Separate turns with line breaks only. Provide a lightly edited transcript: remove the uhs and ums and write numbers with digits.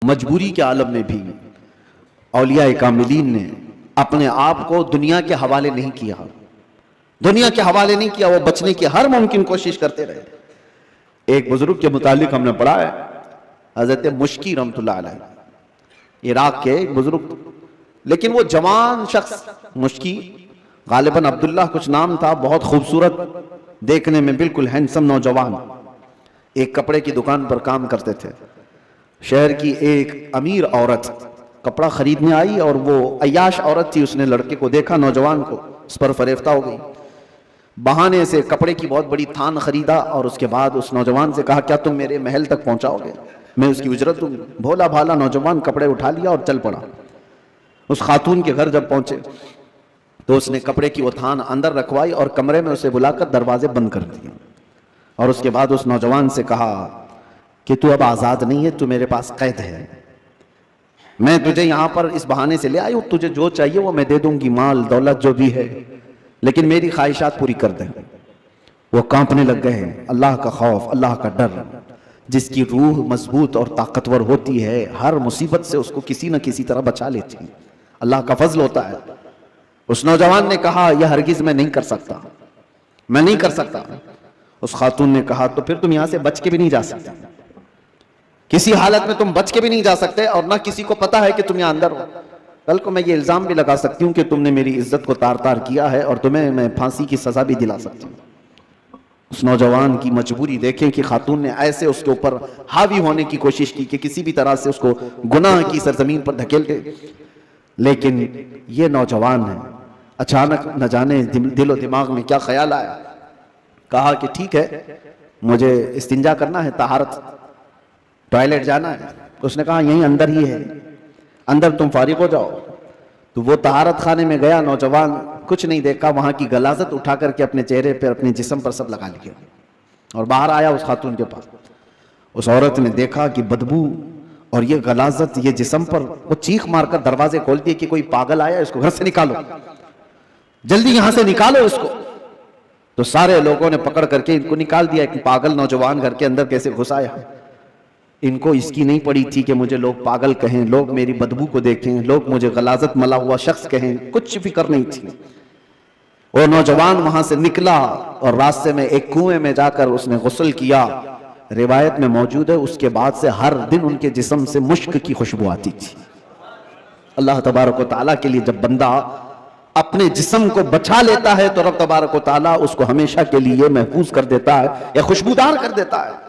مجبوری کے عالم میں بھی اولیاء کاملین نے اپنے آپ کو دنیا کے حوالے نہیں کیا، دنیا کے حوالے نہیں کیا، وہ بچنے کی ہر ممکن کوشش کرتے رہے۔ ایک بزرگ کے متعلق ہم نے پڑھا ہے، حضرت مشکی رحمۃ اللہ علیہ، عراق کے بزرگ، لیکن وہ جوان شخص، مشکی غالباً عبداللہ کچھ نام تھا، بہت خوبصورت دیکھنے میں، بالکل ہینڈسم نوجوان، ایک کپڑے کی دکان پر کام کرتے تھے۔ شہر کی ایک امیر عورت کپڑا خریدنے آئی اور وہ عیاش عورت تھی، اس نے لڑکے کو دیکھا، نوجوان کو، اس پر فریفتہ ہو گئی، بہانے سے کپڑے کی بہت بڑی تھان خریدا اور اس کے بعد اس نوجوان سے کہا کیا تم میرے محل تک پہنچاؤ گے، میں اس کی اجرت دوں گا۔ بھولا بھالا نوجوان کپڑے اٹھا لیا اور چل پڑا۔ اس خاتون کے گھر جب پہنچے تو اس نے کپڑے کی وہ تھان اندر رکھوائی اور کمرے میں اسے بلا کر دروازے بند کر دیے، اور اس کے بعد اس نوجوان سے کہا کہ تو اب آزاد نہیں ہے، تو میرے پاس قید ہے، میں تجھے یہاں پر اس بہانے سے لے آئی ہوں، تجھے جو چاہیے وہ میں دے دوں گی، مال دولت جو بھی ہے، لیکن میری خواہشات پوری کر دیں۔ وہ کانپنے لگ گئے ہیں۔ اللہ کا خوف، اللہ کا ڈر، جس کی روح مضبوط اور طاقتور ہوتی ہے، ہر مصیبت سے اس کو کسی نہ کسی طرح بچا لیتی ہے، اللہ کا فضل ہوتا ہے۔ اس نوجوان نے کہا یہ ہرگز میں نہیں کر سکتا، میں نہیں کر سکتا۔ اس خاتون نے کہا تو پھر تم یہاں سے بچ کے بھی نہیں جا سکتے، کسی حالت میں تم بچ کے بھی نہیں جا سکتے، اور نہ کسی کو پتا ہے کہ تم یہاں اندر ہو۔ کل کو میں یہ الزام بھی لگا سکتی ہوں کہ تم نے میری عزت کو تار تار کیا ہے، اور تمہیں میں پھانسی کی سزا بھی دلا سکتی ہوں۔ اس نوجوان کی مجبوری دیکھیں کہ خاتون نے ایسے اس کے اوپر حاوی ہونے کی کوشش کی کہ کسی بھی طرح سے اس کو گناہ کی سرزمین پر دھکیل دے، لیکن یہ نوجوان ہے، اچانک نہ جانے دل و دماغ میں کیا خیال آیا، کہا کہ ٹھیک ہے مجھے استنجا کرنا ہے، طہارت، ٹوائلٹ جانا ہے۔ اس نے کہا یہیں اندر ہی ہے، اندر تم فارغ ہو جاؤ۔ تو وہ طہارت خانے میں گیا، نوجوان کچھ نہیں دیکھا، وہاں کی غلاظت اٹھا کر کے اپنے چہرے پر، اپنے جسم پر سب لگا لیا، اور باہر آیا اس خاتون کے پاس۔ اس عورت نے دیکھا کہ بدبو اور یہ غلاظت یہ جسم پر، وہ چیخ مار کر دروازے کھول دیے کہ کوئی پاگل آیا، اس کو گھر سے نکالو، جلدی یہاں سے نکالو اس کو۔ تو سارے لوگوں نے پکڑ کر کے ان کو نکال دیا۔ ایک پاگل نوجوان گھر کے اندر کیسے گھس آیا؟ ان کو اس کی نہیں پڑی تھی کہ مجھے لوگ پاگل کہیں، لوگ میری بدبو کو دیکھیں، لوگ مجھے غلاظت ملا ہوا شخص کہیں، کچھ فکر نہیں تھی۔ وہ نوجوان وہاں سے نکلا اور راستے میں ایک کنویں میں جا کر اس نے غسل کیا۔ روایت میں موجود ہے اس کے بعد سے ہر دن ان کے جسم سے مشک کی خوشبو آتی تھی۔ اللہ تبارک و تعالیٰ کے لیے جب بندہ اپنے جسم کو بچا لیتا ہے تو رب تبارک و تعالیٰ اس کو ہمیشہ کے لیے محفوظ کر دیتا ہے یا خوشبودار کر دیتا ہے۔